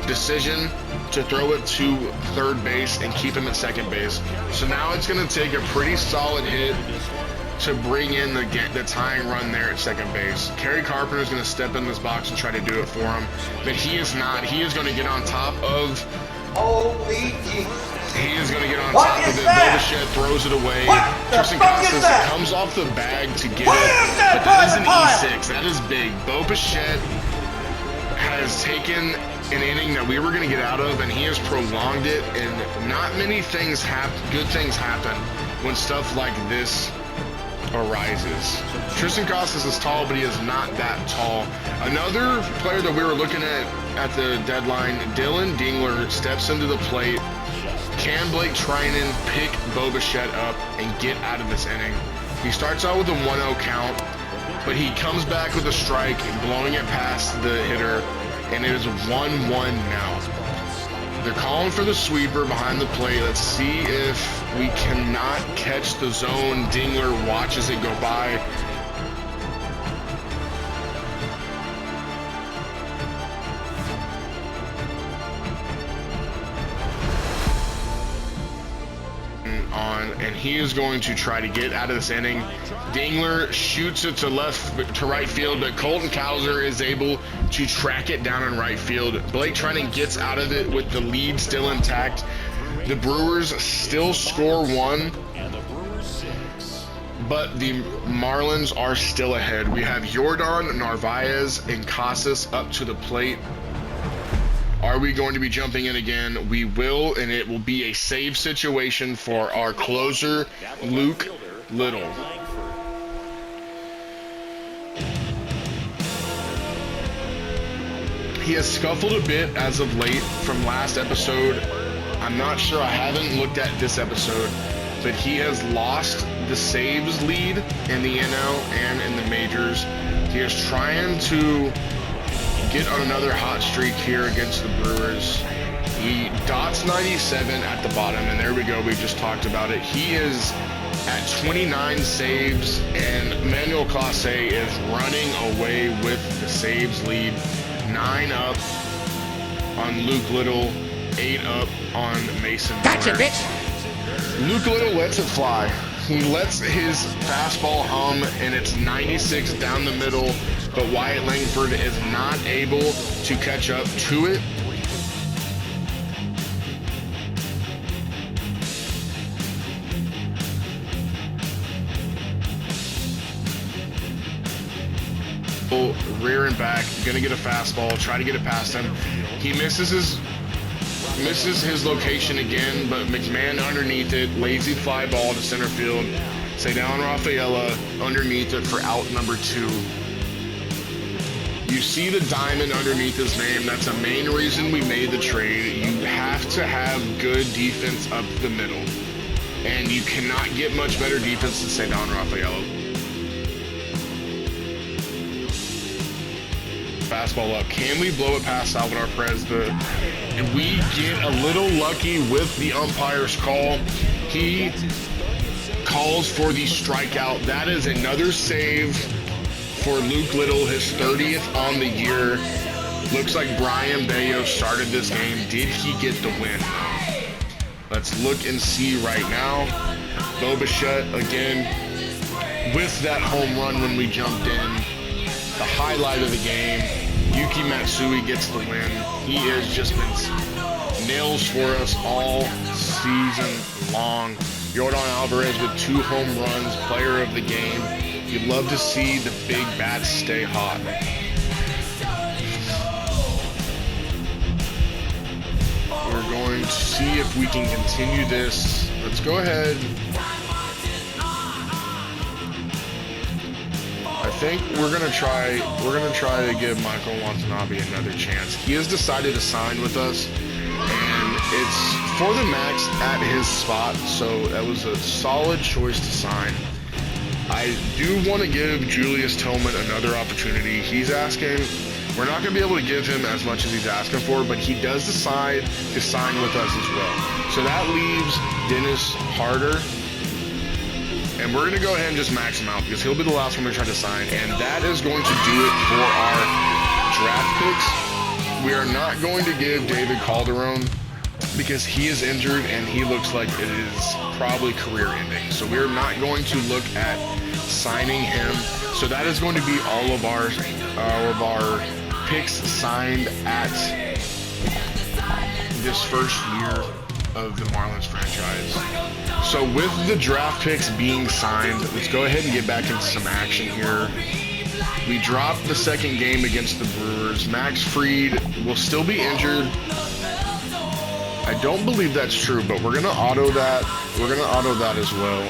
Speaker 1: decision to throw it to third base and keep him at second base. So now it's going to take a pretty solid hit to bring in the tying run there at second base. Kerry Carpenter is going to step in this box and try to do it for him, but he is not. He is going to get on top of.
Speaker 5: Holy Jesus.
Speaker 1: He is going to get on top of it. Bo Bichette throws it away. Tristan Casas comes off the bag to get it. But that is an E6. That is big. Bo Bichette has taken an inning that we were going to get out of, and he has prolonged it. And not many things good things happen when stuff like this arises. Tristan Casas is tall, but he is not that tall. Another player that we were looking at the deadline, Dylan Dingler, steps into the plate. Can Blake Trinan pick Bo Bichette up and get out of this inning? He starts out with a 1-0 count, but he comes back with a strike, blowing it past the hitter, and it is 1-1 now. They're calling for the sweeper behind the plate. Let's see if we cannot catch the zone. Dingler watches it go by. And he is going to try to get out of this inning. Dingler shoots it to right field, but Colton Cowser is able to track it down in right field. Blake Trinan gets out of it with the lead still intact. The Brewers still score 1, but the Marlins are still ahead. We have Yordan, Narvaez, and Casas up to the plate. Are we going to be jumping in again? We will, and it will be a save situation for our closer, Luke Little. He has scuffled a bit as of late from last episode. I'm not sure, I haven't looked at this episode, but he has lost the saves lead in the NL and in the majors. He is trying to get on another hot streak here against the Brewers. He dots 97 at the bottom, and there we go. We just talked about it. He is at 29 saves, and Manuel Clase is running away with the saves lead. 9 up on Luke Little, 8 up on Mason Miller.
Speaker 3: Gotcha, bitch.
Speaker 1: Luke Little lets it fly. He lets his fastball hum, and it's 96 down the middle, but Wyatt Langford is not able to catch up to it. Rear and back, gonna get a fastball, try to get it past him. He misses his location again, but McMahon underneath it, lazy fly ball to center field. Cedon Rafaela underneath it for out number 2. You see the diamond underneath his name. That's the main reason we made the trade. You have to have good defense up the middle, and you cannot get much better defense than Cedon Rafaela. Fastball up. Can we blow it past Salvador Perez? And we get a little lucky with the umpire's call. He calls for the strikeout. That is another save for Luke Little, his 30th on the year. Looks like Brian Bayo started this game. Did he get the win? Let's look and see right now. Bo Bichette again with that home run when we jumped in. The highlight of the game. Yuki Matsui gets the win. He has just been nails for us all season long. Yordan Alvarez with 2 home runs, player of the game. You'd love to see the big bats stay hot. We're going to see if we can continue this. Let's go ahead. I think we're gonna try to give Michael Watanabe another chance. He has decided to sign with us, and it's for the max at his spot, so that was a solid choice to sign. I do want to give Julius Tillman another opportunity. He's asking, we're not going to be able to give him as much as he's asking for, but he does decide to sign with us as well. So that leaves Dennis Harder. And we're going to go ahead and just max him out because he'll be the last one we try to sign. And that is going to do it for our draft picks. We are not going to give David Calderon because he is injured and he looks like it is probably career ending. So we're not going to look at signing him. So that is going to be all of our picks signed at this first year of the Marlins franchise. So with the draft picks being signed, let's go ahead and get back into some action here. We dropped the second game against the Brewers. Max Fried will still be injured. I don't believe that's true, but we're gonna auto that. We're gonna auto that as well.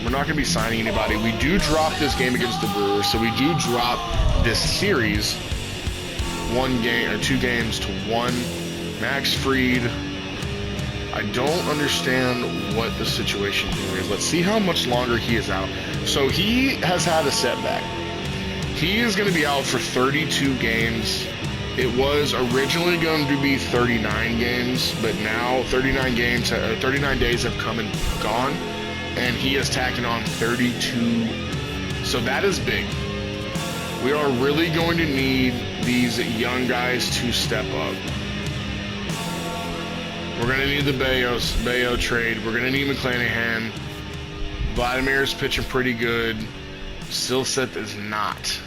Speaker 1: We're not gonna be signing anybody. We do drop this game against the Brewers, so we do drop this series 1 game or 2 games to 1. Max Fried. I don't understand what the situation here is. Let's see how much longer he is out. So he has had a setback. He is going to be out for 32 games. It was originally going to be 39 games, but now 39 days have come and gone, and he is tacking on 32. So that is big. We are really going to need these young guys to step up. We're going to need the Bayo trade. We're going to need McClanahan. Vladimir's pitching pretty good. Silseth is not.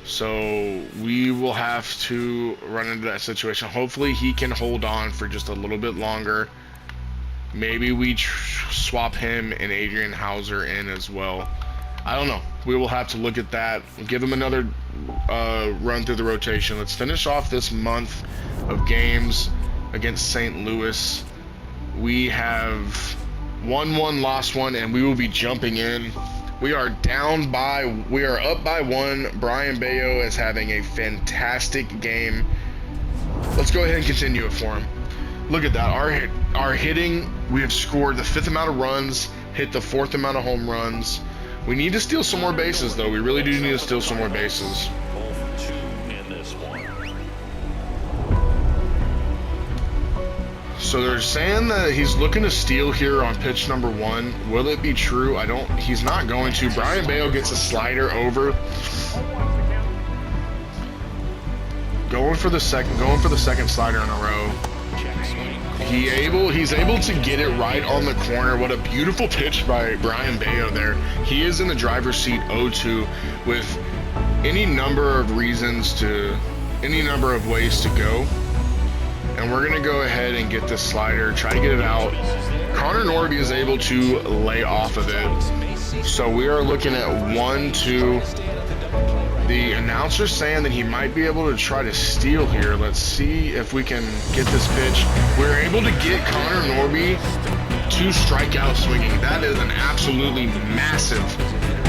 Speaker 1: So we will have to run into that situation. Hopefully he can hold on for just a little bit longer. Maybe we swap him and Adrian Hauser in as well. I don't know. We will have to look at that. Give him another run through the rotation. Let's finish off this month of games against St. Louis. We have won 1, lost 1, and we will be jumping in. We are up by 1. Brian Bayo is having a fantastic game. Let's go ahead and continue it for him. Look at that. Our hitting, we have scored the 5th amount of runs, hit the 4th amount of home runs. We need to steal some more bases, though. We really do need to steal some more bases. So they're saying that he's looking to steal here on pitch number 1. Will it be true? He's not going to. Brian Bayo gets a slider over. Going for the second slider in a row. He's able to get it right on the corner. What a beautiful pitch by Brian Bayo there. He is in the driver's seat 0-2 with any number of ways to go. And we're gonna go ahead and get this slider, try to get it out. Connor Norby is able to lay off of it. So we are looking at 1-2. The announcer's saying that he might be able to try to steal here. Let's see if we can get this pitch. We're able to get Connor Norby 2 strikeout swinging. That is an absolutely massive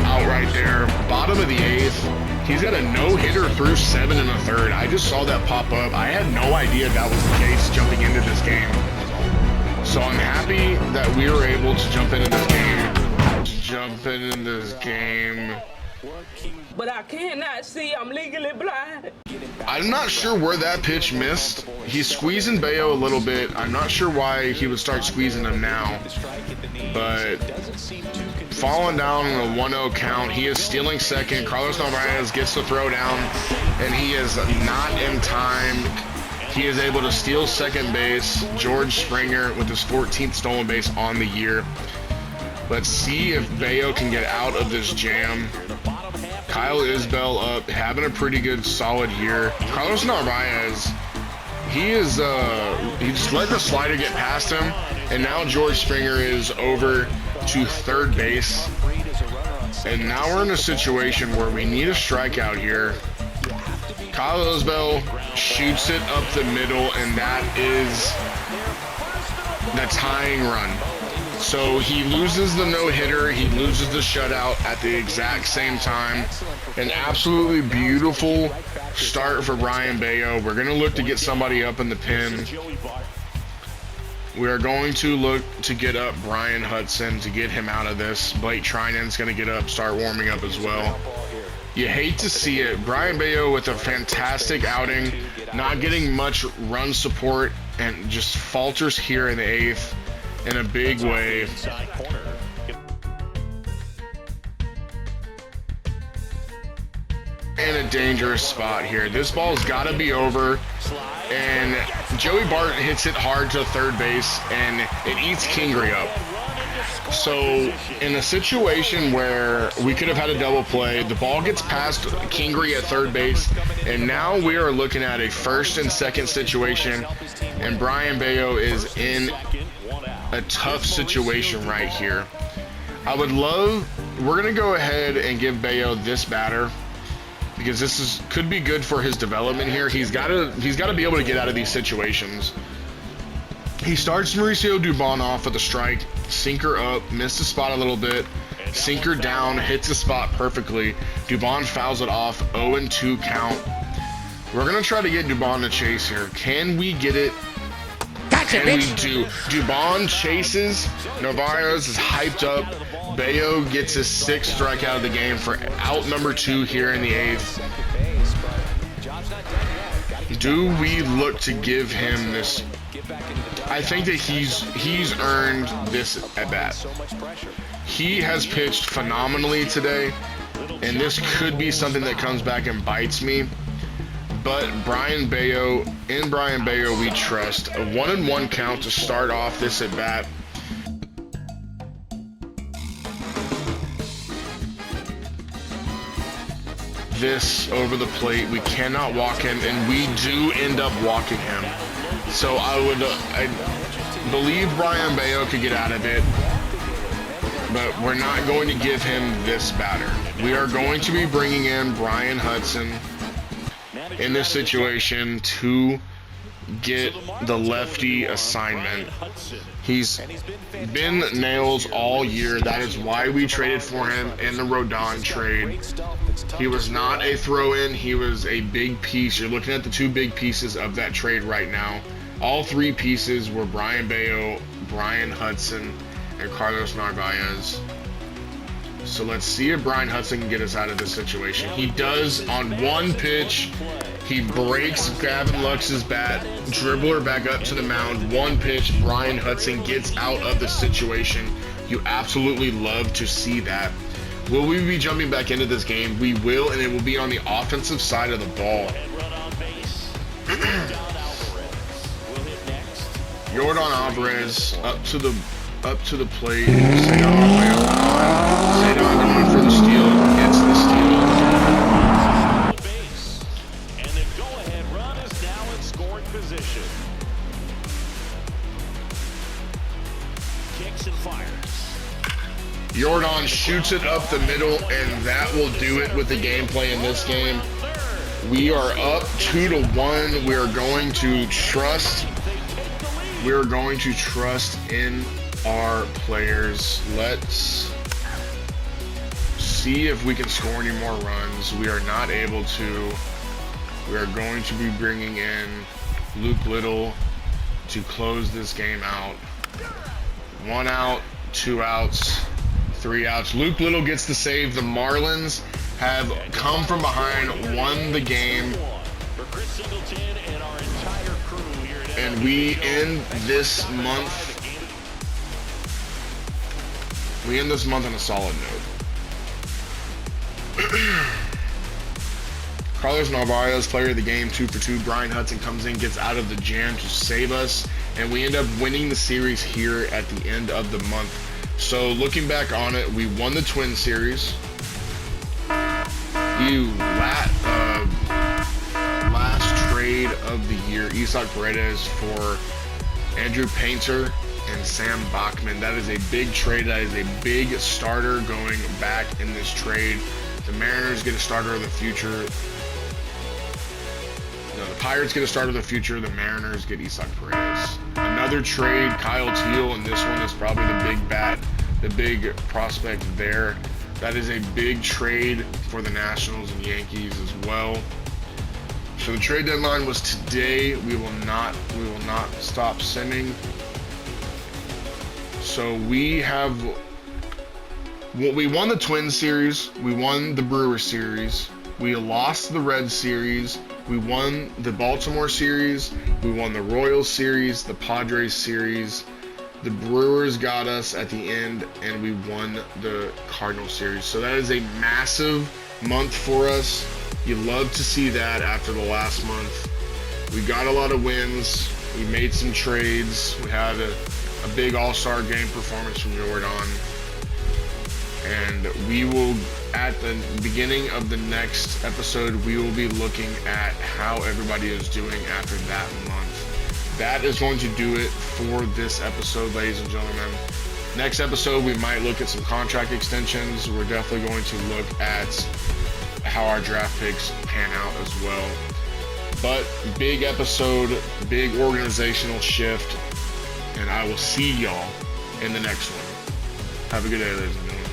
Speaker 1: out right there. Bottom of the 8th. He's got a no-hitter through 7 1/3. I just saw that pop up. I had no idea that was the case jumping into this game. So I'm happy that we were able to jump into this game.
Speaker 6: But I cannot see. I'm legally blind.
Speaker 1: I'm not sure where that pitch missed. He's squeezing Bayo a little bit. I'm not sure why he would start squeezing him now. But falling down in a 1-0 count, he is stealing second. Carlos Narvaez gets the throw down, and he is not in time. He is able to steal second base. George Springer with his 14th stolen base on the year. Let's see if Bayo can get out of this jam. Kyle Isbell up, having a pretty good solid year. Carlos Narvaez, he just let the slider get past him, and now George Springer is over to third base. And now we're in a situation where we need a strikeout here. Kyle Isbell shoots it up the middle, and that is the tying run. So he loses the no-hitter, he loses the shutout at the exact same time. An absolutely beautiful start for Brian Bayo. We're going to look to get somebody up in the pen. We are going to look to get up Brian Hudson to get him out of this. Blake Trinan's going to get up, start warming up as well. You hate to see it. Brian Bayo with a fantastic outing, not getting much run support, and just falters here in the 8th. In a big way. In a dangerous spot here. This ball's got to be over, and Joey Bart hits it hard to third base, and it eats Kingery up. So in a situation where we could have had a double play, the ball gets past Kingery at third base, and now we are looking at a first and second situation, and Brian Bayo is in a tough situation right here. We're gonna go ahead and give Bayo this batter because this could be good for his development here. He's gotta be able to get out of these situations. He starts Mauricio Dubon off with a strike, sinker up, missed the spot a little bit, sinker down, hits the spot perfectly. Dubon fouls it off, 0-2 count. We're gonna try to get Dubon to chase here. Can we get it? And we do. Dubon chases. Narvaez is hyped up. Bayo gets his 6th strikeout of the game for out number 2 here in the 8th. Do we look to give him this? I think that he's earned this at bat. He has pitched phenomenally today, and this could be something that comes back and bites me. But Brian Bayo we trust. A 1-1 count to start off this at bat. This over the plate, we cannot walk him, and we do end up walking him. So I believe Brian Bayo could get out of it, but we're not going to give him this batter. We are going to be bringing in Brian Hudson in this situation to get the lefty assignment. He's been nails all year. That is why we traded for him in the Rodon trade. He was not a throw-in. He was a big piece. You're looking at the 2 big pieces of that trade right now. All 3 pieces were Brian Bayo, Brian Hudson, and Carlos Narvaez. So let's see if Brian Hudson can get us out of this situation. He does on one pitch. He breaks Gavin Lux's bat, dribbler back up to the mound. One pitch, Brian Hudson gets out of the situation. You absolutely love to see that. Will we be jumping back into this game? We will, and it will be on the offensive side of the ball. Jordan Alvarez up to the plate. Cedon going for the steal, gets the steal.
Speaker 7: And the go-ahead run is now in scoring position. Kicks and fires.
Speaker 1: Jordan shoots it up the middle, and that will do it with the gameplay in this game. We are up 2-1. We are going to trust in our players. Let's see if we can score any more runs. We are not able to. We are going to be bringing in Luke Little to close this game out. 1 out, 2 outs, 3 outs. Luke Little gets the save. The Marlins have come from behind, won the game, and we end this month. We end this month on a solid note. Carlos Narvaez, player of the game, 2 for 2. Brian Hudson comes in, gets out of the jam to save us, and we end up winning the series here at the end of the month. So looking back on it, we won the Twin Series. Last trade of the year, Isaac Paredes for Andrew Painter and Sam Bachman. That is a big trade. That is a big starter going back in this trade. The Mariners get a starter of the future. No, the Pirates get a starter of the future. The Mariners get Isaac Paredes. Another trade, Kyle Teal, and this one is probably the big bat, the big prospect there. That is a big trade for the Nationals and Yankees as well. So the trade deadline was today. We will not stop sending. So we won the Twins series, we won the Brewers series, we lost the Reds series, we won the Baltimore series, we won the Royals series, the Padres series, the Brewers got us at the end, and we won the Cardinals series. So that is a massive month for us. You love to see that after the last month. We got a lot of wins. We made some trades. We had a big all-star game performance from Jordan. And we will, at the beginning of the next episode, we will be looking at how everybody is doing after that month. That is going to do it for this episode, ladies and gentlemen. Next episode, we might look at some contract extensions. We're definitely going to look at how our draft picks pan out as well. But big episode, big organizational shift, and I will see y'all in the next one. Have a good day, ladies and gentlemen.